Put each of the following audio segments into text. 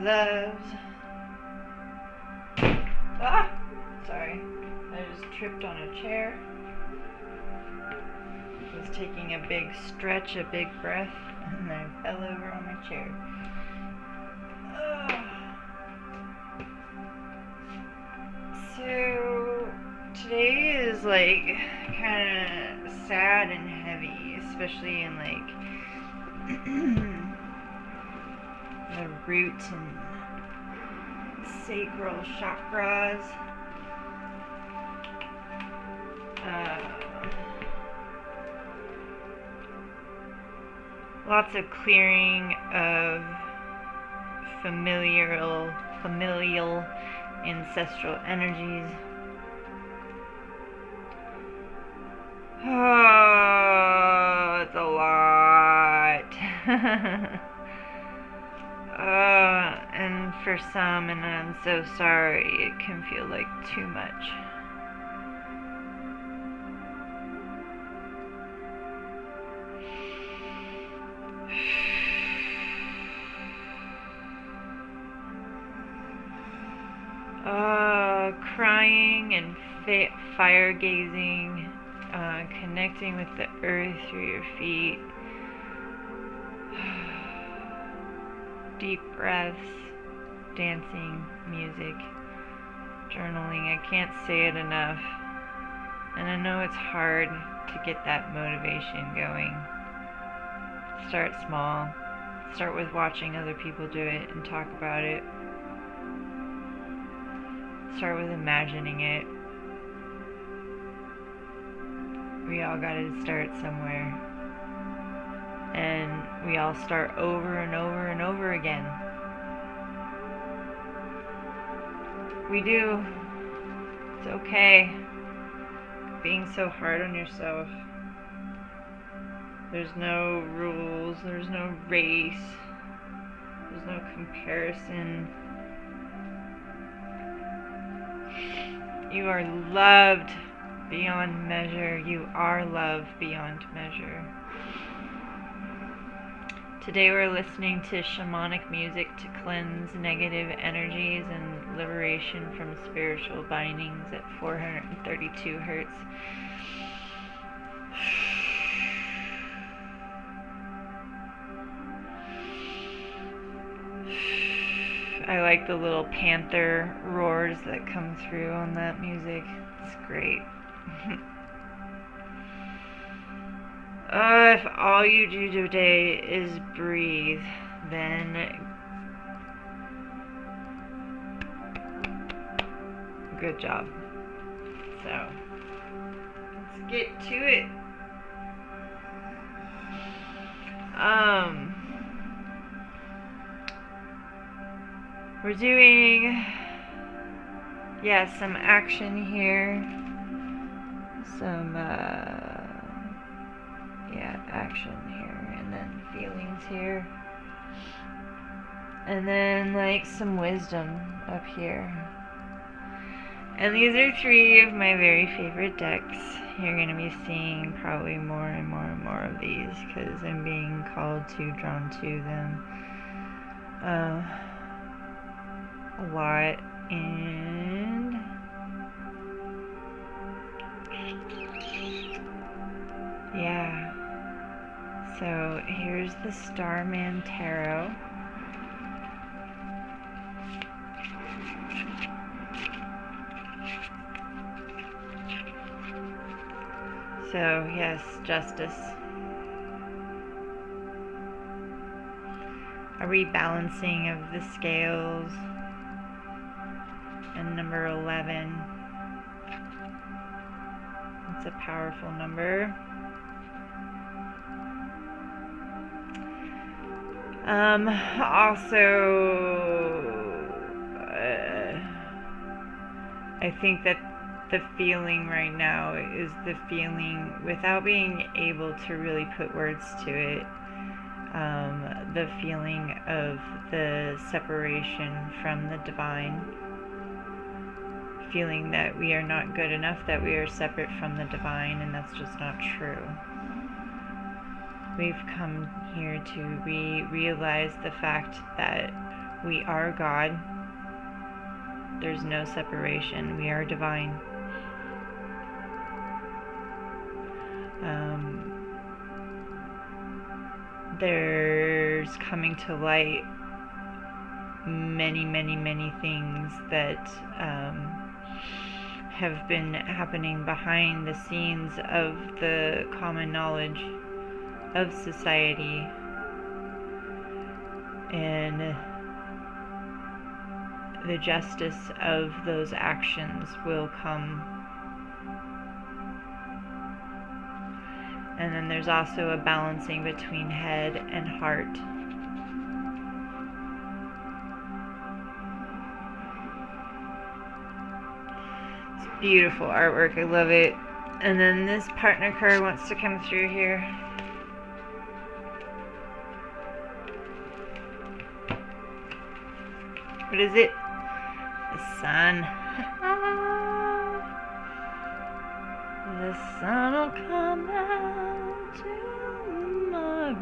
loves. Ah! Sorry. I just tripped on a chair. I was taking a big stretch, a big breath, and I fell over on my chair. So, today is like kind of sad and heavy, especially in like the root and sacral chakras. Lots of clearing of familial ancestral energies. Oh, it's a lot. And for some, and I'm so sorry, it can feel like too much. Crying and fire gazing, connecting with the earth through your feet. Deep breaths, dancing, music, journaling. I can't say it enough. And I know it's hard to get that motivation going. Start small. Start with watching other people do it and talk about it. Start with imagining it. We all gotta start somewhere. And we all start over and over and over again. We do. It's okay. Being so hard on yourself. There's no rules. There's no race. There's no comparison. You are loved beyond measure. You are loved beyond measure. Today we're listening to shamanic music to cleanse negative energies and liberation from spiritual bindings at 432 hertz. I like the little panther roars that come through on that music. It's great. If all you do today is breathe, then good job. So, let's get to it. We're doing, some action here. Some, action here, and then feelings here. And then, like, some wisdom up here. And these are 3 of my very favorite decks. You're going to be seeing probably more and more and more of these, because I'm being called to, drawn to them. A lot, and yeah, so here's the Starman Tarot. So yes, justice. A rebalancing of the scales. And number 11. It's a powerful number. I think that the feeling right now is the feeling, without being able to really put words to it, the feeling of the separation from the divine. Feeling that we are not good enough, that we are separate from the divine, and that's just not true. We've come here to realize the fact that We are God. There's no separation. We are divine. There's coming to light many, many, many things that have been happening behind the scenes of the common knowledge of society, and the justice of those actions will come. And then there's also a balancing between head and heart. It's beautiful artwork, I love it. And then this partner card wants to come through here. What is it? The sun. The sun will come out tomorrow.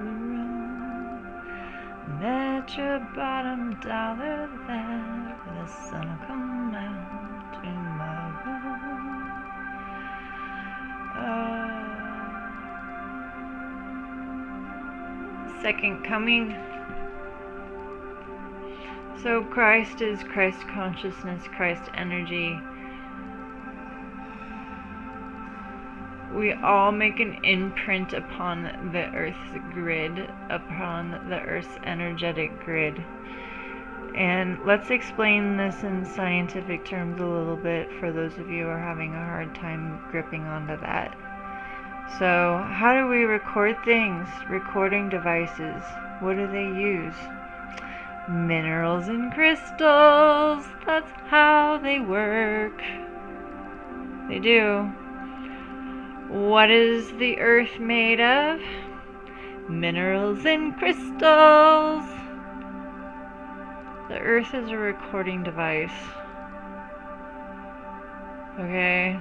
Bet your bottom dollar that the sun will come out tomorrow. Second coming. So Christ is Christ consciousness, Christ energy. We all make an imprint upon the Earth's grid, upon the Earth's energetic grid. And let's explain this in scientific terms a little bit for those of you who are having a hard time gripping onto that. So, how do we record things? Recording devices. What do they use? Minerals and crystals. That's how they work. They do. What is the earth made of? Minerals and crystals. The earth is a recording device. Okay?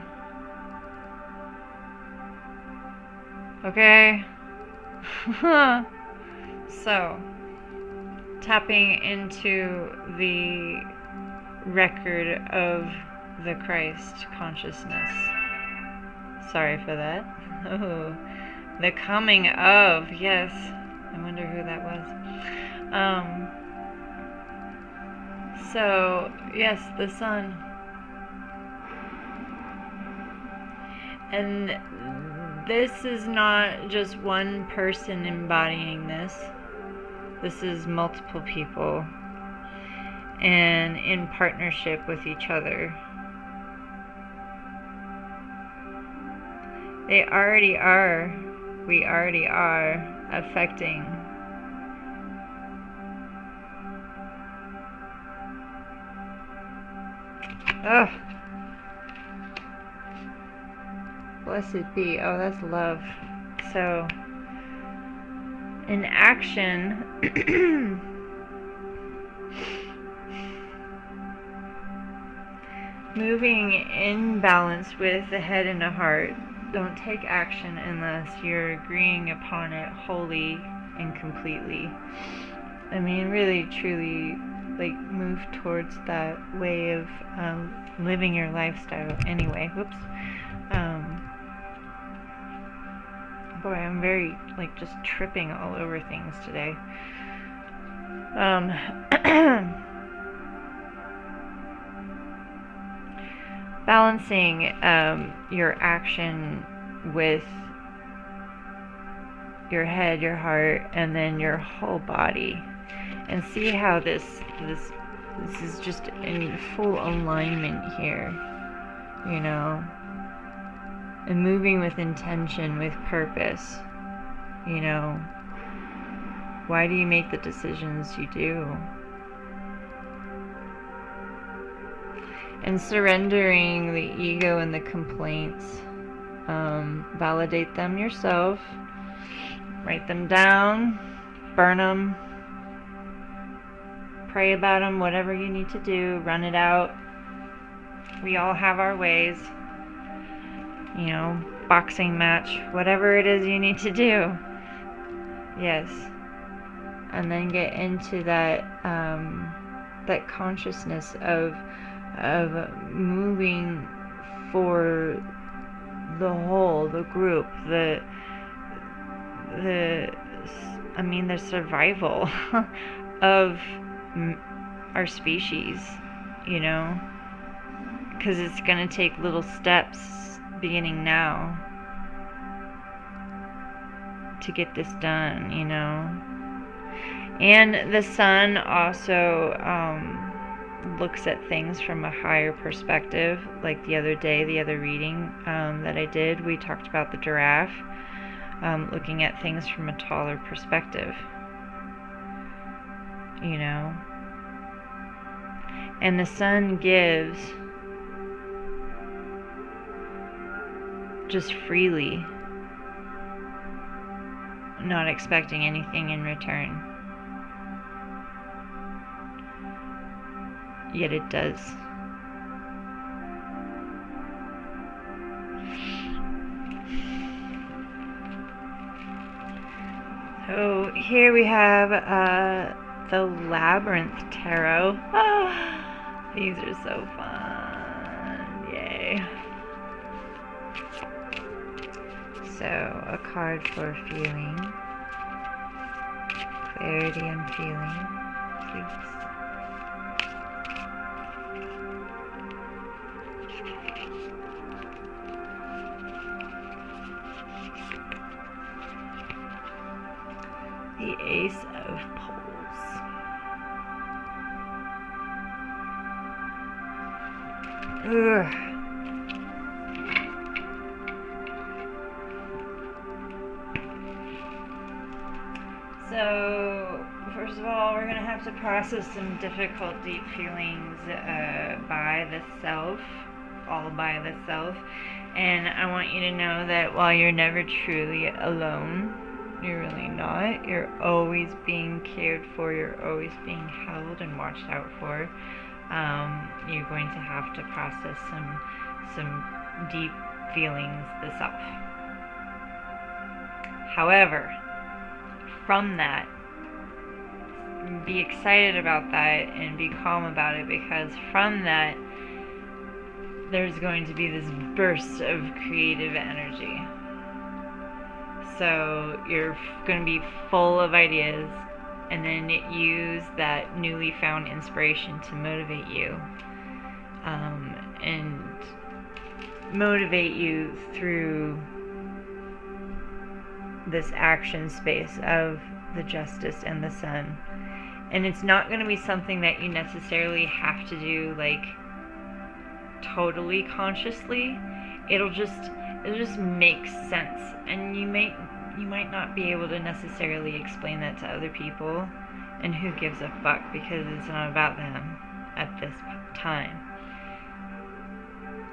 Okay? So, tapping into the record of the Christ consciousness. Sorry for that. Oh, the coming of, yes. I wonder who that was. So, yes, the sun. And this is not just one person embodying this. This is multiple people. And in partnership with each other. They already are. We already are affecting. Ugh. Blessed be. Oh, that's love. So, in action, moving in balance with the head and the heart. Don't take action unless you're agreeing upon it wholly and completely. I mean, really, truly, like, move towards that way of living your lifestyle. Anyway, whoops. Boy, I'm very, like, just tripping all over things today. Balancing your action with your head, your heart, and then your whole body, and see how this is just in full alignment here, you know, and moving with intention, with purpose, you know. Why do you make the decisions you do? And surrendering the ego and the complaints. Validate them yourself. Write them down. Burn them. Pray about them. Whatever you need to do. Run it out. We all have our ways. You know, boxing match. Whatever it is you need to do. Yes. And then get into that that consciousness of moving for the whole, the group, the survival of our species, you know, because it's going to take little steps beginning now to get this done, you know. And the sun also looks at things from a higher perspective. Like the other reading that I did, we talked about the giraffe looking at things from a taller perspective, you know. And the sun gives just freely, not expecting anything in return. Yet it does. So here we have the Labyrinth Tarot. Oh, these are so fun. Yay. So a card for feeling. Clarity and feeling, please. The Ace of Poles. Ugh. So, first of all, we're going to have to process some difficult, deep feelings by the self, all by the self. And I want you to know that while you're never truly alone, you're really not. You're always being cared for. You're always being held and watched out for. You're going to have to process some deep feelings the self. However, from that, be excited about that and be calm about it, because from that, there's going to be this burst of creative energy. So you're going to be full of ideas, and then use that newly found inspiration to motivate you, and motivate you through this action space of the justice and the sun. And it's not going to be something that you necessarily have to do like totally consciously. It'll just make sense, and you might not be able to necessarily explain that to other people, and who gives a fuck, because it's not about them at this time.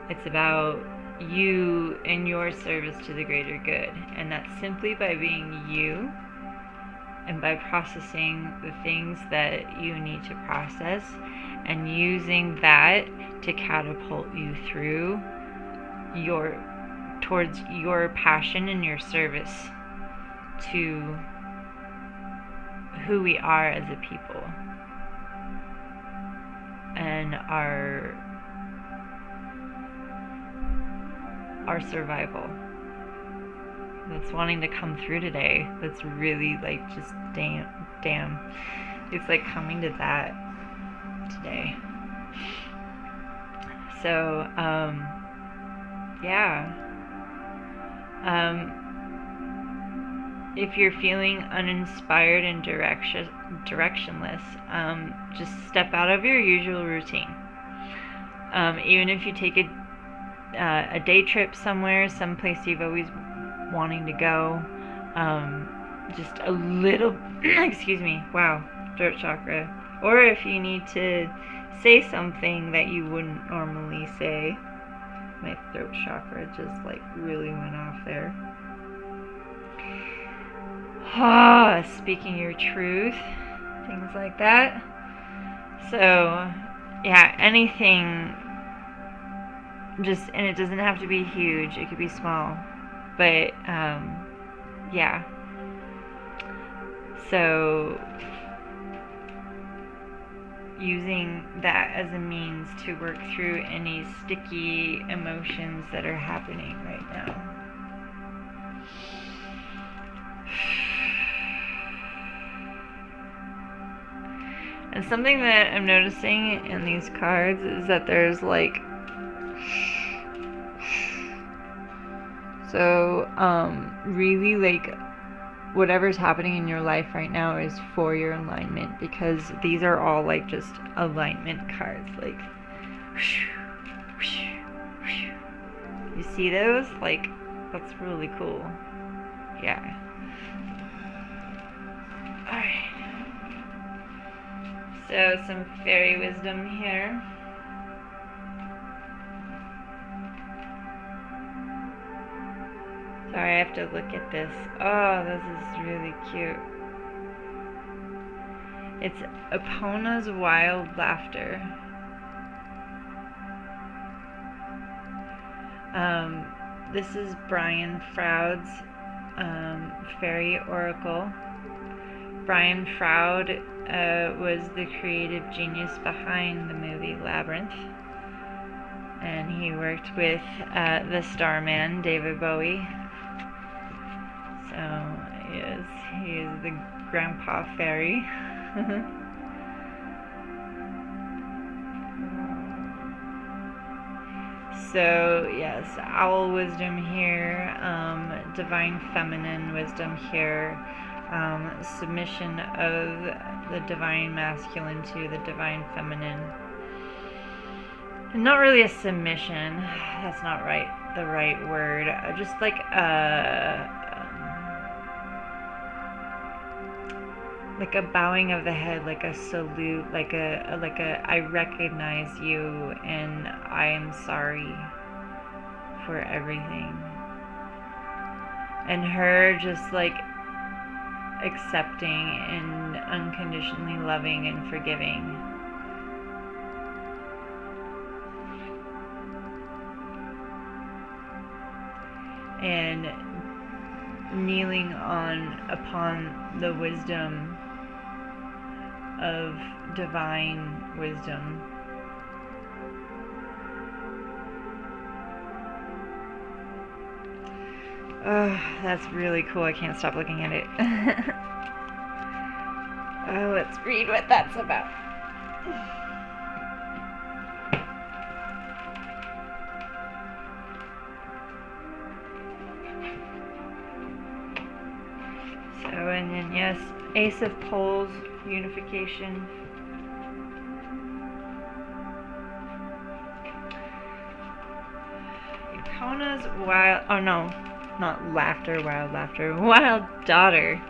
It's about you and your service to the greater good, and that's simply by being you and by processing the things that you need to process, and using that to catapult you through towards your passion and your service to who we are as a people and our survival. That's wanting to come through today. That's really like just damn. It's like coming to that today. So, yeah. If you're feeling uninspired and directionless, just step out of your usual routine. Even if you take a day trip somewhere, someplace you've always wanting to go, just a little, excuse me, wow, throat chakra. Or if you need to say something that you wouldn't normally say. My throat chakra just like really went off there. Speaking your truth, things like that. So, yeah, anything, just, and it doesn't have to be huge, it could be small, but, yeah. So, using that as a means to work through any sticky emotions that are happening right now. And something that I'm noticing in these cards is that there's like, so really like whatever's happening in your life right now is for your alignment, because these are all like just alignment cards. Like, you see those? Like, that's really cool. Yeah. Alright. So, some fairy wisdom here. Sorry, I have to look at this. Oh, this is really cute. It's Epona's Wild Laughter. This is Brian Froud's Fairy Oracle. Brian Froud was the creative genius behind the movie Labyrinth. And he worked with the Starman, David Bowie. So, yes, he is the grandpa fairy. So, yes, owl wisdom here, divine feminine wisdom here, submission of the divine masculine to the divine feminine. Not really a submission, that's not the right word, just like a bowing of the head, like a salute, like a I recognize you and I am sorry for everything. And her just like accepting and unconditionally loving and forgiving. And kneeling upon the wisdom of divine wisdom. Oh, that's really cool. I can't stop looking at it. Oh, let's read what that's about. So, and then yes, Ace of Poles, unification. Epona's wild, oh no, not laughter, wild laughter, wild daughter.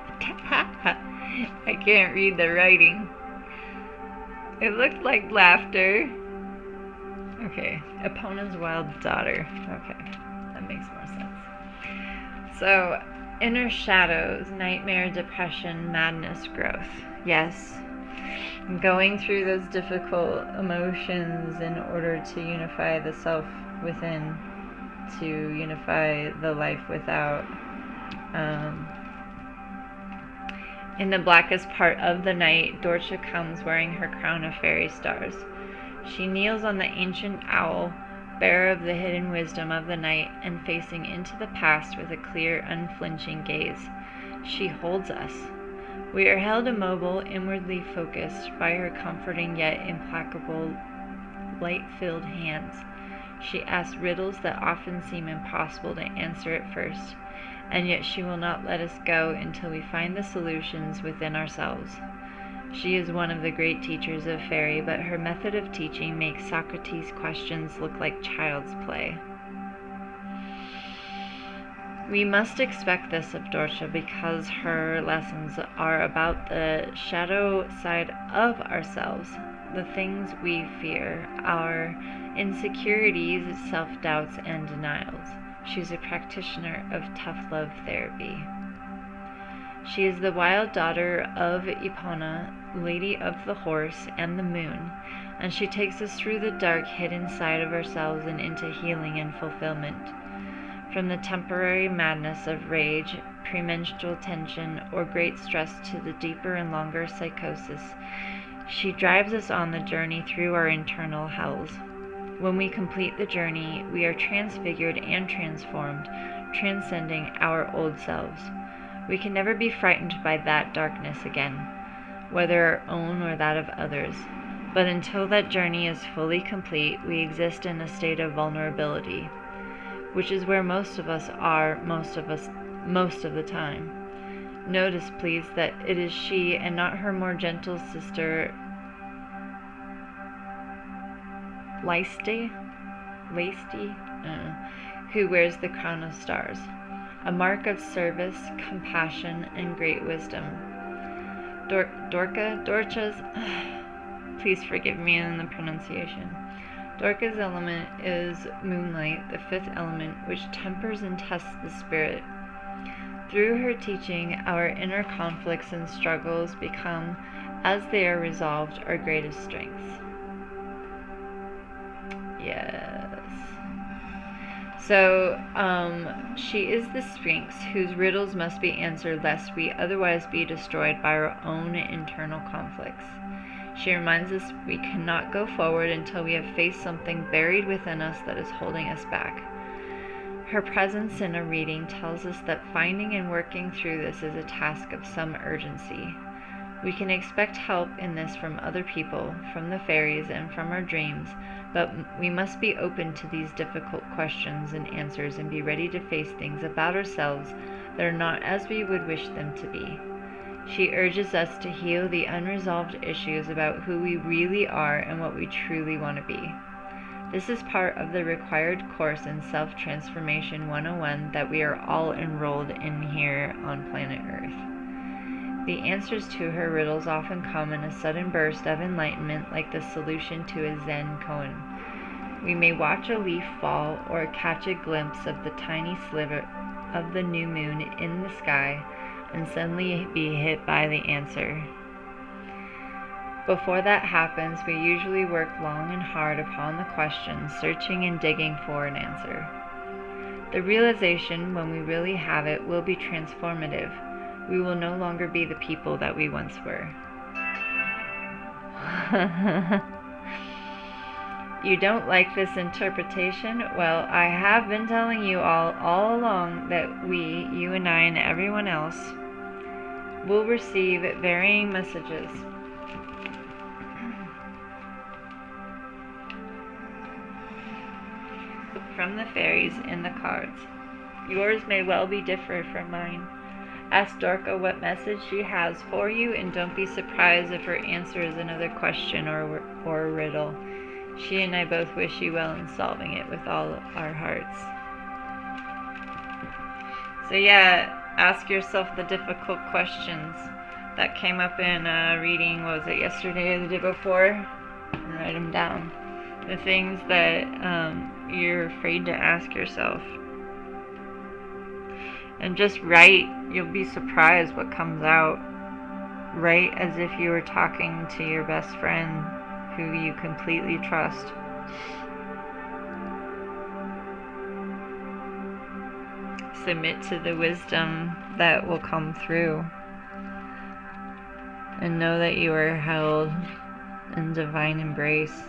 I can't read the writing. It looked like laughter. Okay, Epona's wild daughter. Okay, that makes more sense. So, inner shadows, nightmare, depression, madness, growth. Yes. Going through those difficult emotions in order to unify the self within, to unify the life without. In the blackest part of the night, Dorcha comes wearing her crown of fairy stars. She kneels on the ancient owl, bearer of the hidden wisdom of the night, and facing into the past with a clear, unflinching gaze. She holds us. We are held immobile, inwardly focused by her comforting yet implacable, light-filled hands. She asks riddles that often seem impossible to answer at first, and yet she will not let us go until we find the solutions within ourselves. She is one of the great teachers of fairy, but her method of teaching makes Socrates' questions look like child's play. We must expect this of Dorcha because her lessons are about the shadow side of ourselves, the things we fear, our insecurities, self-doubts, and denials. She's a practitioner of tough love therapy. She is the wild daughter of Epona, lady of the horse and the moon, and she takes us through the dark hidden side of ourselves and into healing and fulfillment. From the temporary madness of rage, premenstrual tension, or great stress to the deeper and longer psychosis, She drives us on the journey through our internal hells. When we complete the journey, we are transfigured and transformed, transcending our old selves. We can never be frightened by that darkness again, whether our own or that of others. But until that journey is fully complete, we exist in a state of vulnerability, which is where most of us are most of the time. Notice, please, that it is she and not her more gentle sister Lacey, who wears the crown of stars, a mark of service, compassion, and great wisdom. Dorcha's, please forgive me in the pronunciation. Dorca's element is moonlight, the fifth element, which tempers and tests the spirit. Through her teaching, our inner conflicts and struggles become, as they are resolved, our greatest strengths. Yes. So, she is the Sphinx whose riddles must be answered lest we otherwise be destroyed by our own internal conflicts. She reminds us we cannot go forward until we have faced something buried within us that is holding us back. Her presence in a reading tells us that finding and working through this is a task of some urgency. We can expect help in this from other people, from the fairies, and from our dreams, but we must be open to these difficult questions and answers and be ready to face things about ourselves that are not as we would wish them to be. She urges us to heal the unresolved issues about who we really are and what we truly want to be. This is part of the required course in Self-Transformation 101 that we are all enrolled in here on planet Earth. The answers to her riddles often come in a sudden burst of enlightenment, like the solution to a Zen koan. We may watch a leaf fall or catch a glimpse of the tiny sliver of the new moon in the sky and suddenly be hit by the answer. Before that happens, we usually work long and hard upon the question, searching and digging for an answer. The realization, when we really have it, will be transformative. We will no longer be the people that we once were. You don't like this interpretation? Well, I have been telling you all along that we, you and I and everyone else, will receive varying messages. From the fairies in the cards. Yours may well be different from mine. Ask Dorca what message she has for you, and don't be surprised if her answer is another question or a riddle. She and I both wish you well in solving it with all our hearts. So yeah, ask yourself the difficult questions that came up in a reading, what was it, yesterday or the day before? And write them down. The things that you're afraid to ask yourself. And just write. You'll be surprised what comes out. Write as if you were talking to your best friend who you completely trust. Submit to the wisdom that will come through. And know that you are held in divine embrace.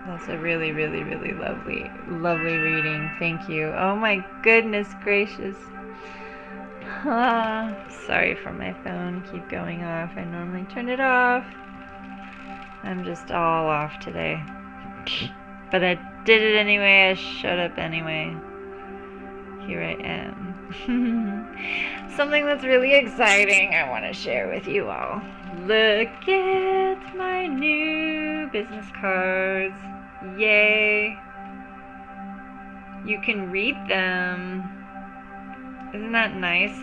That's a really, really, really lovely reading. Thank you. Oh my goodness gracious. Sorry for my phone keep going off. I normally turn it off. I'm just all off today. But I did it anyway. I shut up anyway. Here I am. Something that's really exciting I want to share with you all. Look at my new business cards. Yay. You can read them. Isn't that nice?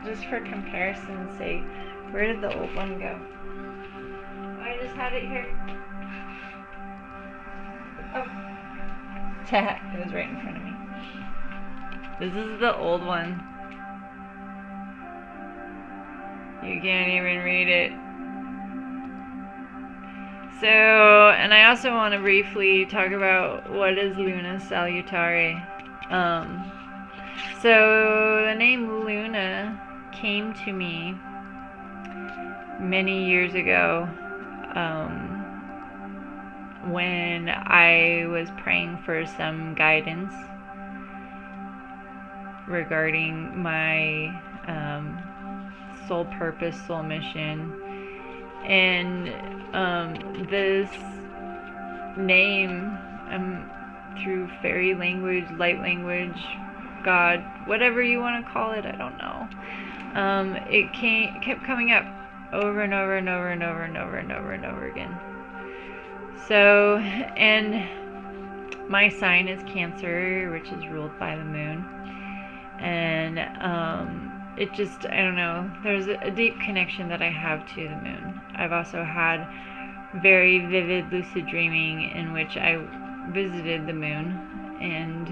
Just for comparison's sake. Where did the old one go? Oh, I just had it here. Oh. It was right in front of me. This is the old one. You can't even read it. So, and I also want to briefly talk about what is lunasalutare. So the name Luna came to me many years ago when I was praying for some guidance regarding my soul purpose, soul mission. And this name, through fairy language, light language, God, whatever you want to call it, I don't know. It kept coming up over and over and over and over and over and over and over again. So, and my sign is Cancer, which is ruled by the moon. And it just, I don't know, there's a deep connection that I have to the moon. I've also had very vivid lucid dreaming in which I visited the moon, and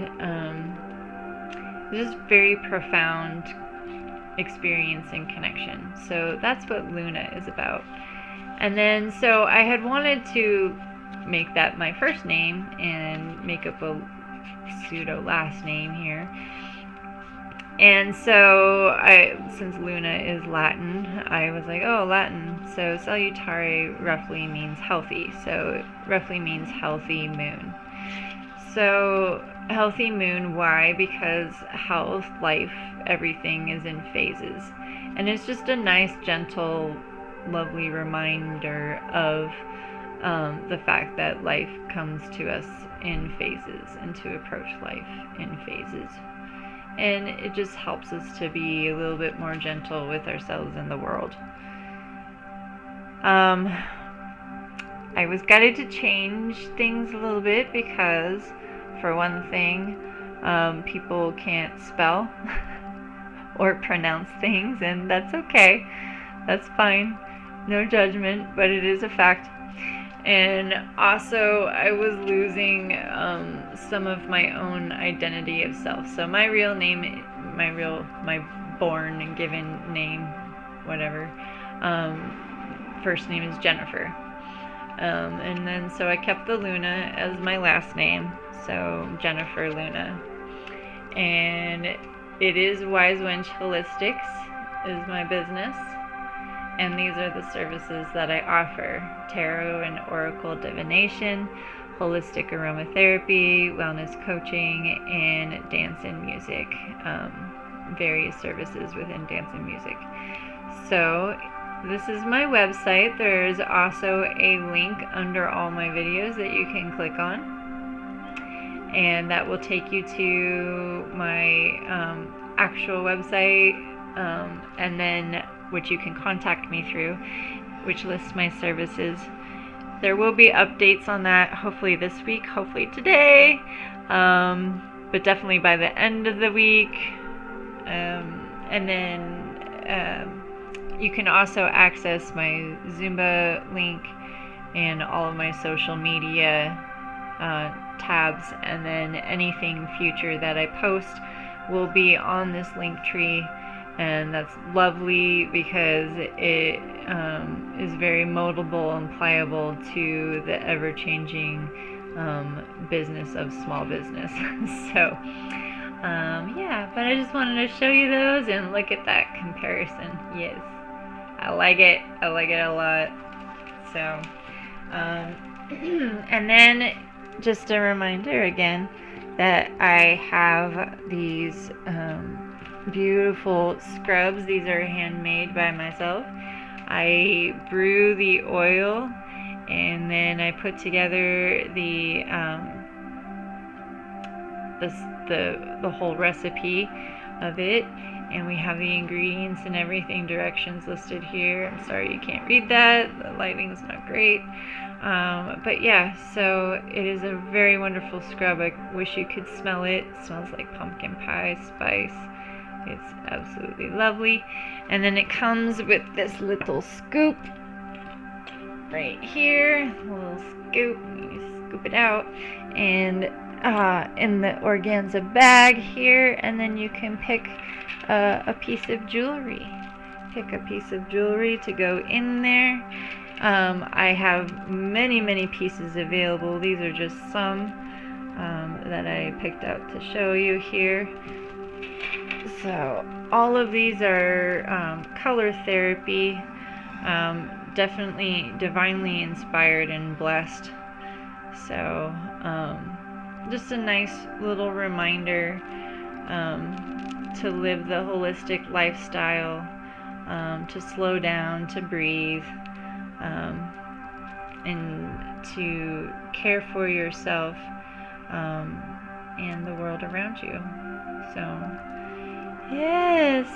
just very profound experience and connection. So that's what Luna is about. And then, so I had wanted to make that my first name and make up a pseudo last name here. And so since Luna is Latin, I was like, oh, Latin. So salutare roughly means healthy. So it roughly means healthy moon. So healthy moon, why? Because health, life, everything is in phases. And it's just a nice, gentle, lovely reminder of the fact that life comes to us in phases and to approach life in phases. And it just helps us to be a little bit more gentle with ourselves and the world. I was guided to change things a little bit because, for one thing, people can't spell or pronounce things, and that's okay. That's fine. No judgment, but it is a fact. And also, I was losing some of my own identity of self. So my real name, my born and given name, whatever, first name is Jennifer. And then so I kept the Luna as my last name, so Jennifer Luna. And it is Wise Wench Wholistics is my business. And these are the services that I offer: tarot and oracle divination, holistic aromatherapy, wellness coaching, and dance and music. Various services within dance and music. So this is my website. There's also a link under all my videos that you can click on, and that will take you to my actual website, and then which you can contact me through, which lists my services. There will be updates on that, hopefully this week, hopefully today, but definitely by the end of the week. And then you can also access my Zumba link and all of my social media tabs, and then anything future that I post will be on this link tree. And that's lovely because it is very moldable and pliable to the ever-changing business of small business. So yeah, but I just wanted to show you those and look at that comparison. Yes, I like it a lot. So and then just a reminder again that I have these beautiful scrubs. These are handmade by myself. I brew the oil, and then I put together the whole recipe of it, and we have the ingredients and everything, directions listed here. I'm sorry you can't read that, the lighting's not great, but yeah, so it is a very wonderful scrub. I wish you could smell it. It smells like pumpkin pie spice. It's absolutely lovely. And then it comes with this little scoop right here, a little scoop. You scoop it out, and in the organza bag here, and then you can pick a piece of jewelry. Pick a piece of jewelry to go in there. I have many pieces available. These are just some that I picked out to show you here. So all of these are color therapy, definitely divinely inspired and blessed. So just a nice little reminder to live the holistic lifestyle, to slow down, to breathe, and to care for yourself and the world around you. So, yes,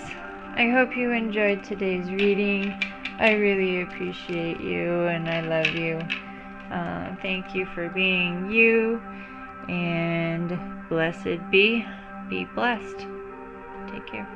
I hope you enjoyed today's reading. I really appreciate you and I love you. Thank you for being you, and blessed be blessed. Take care.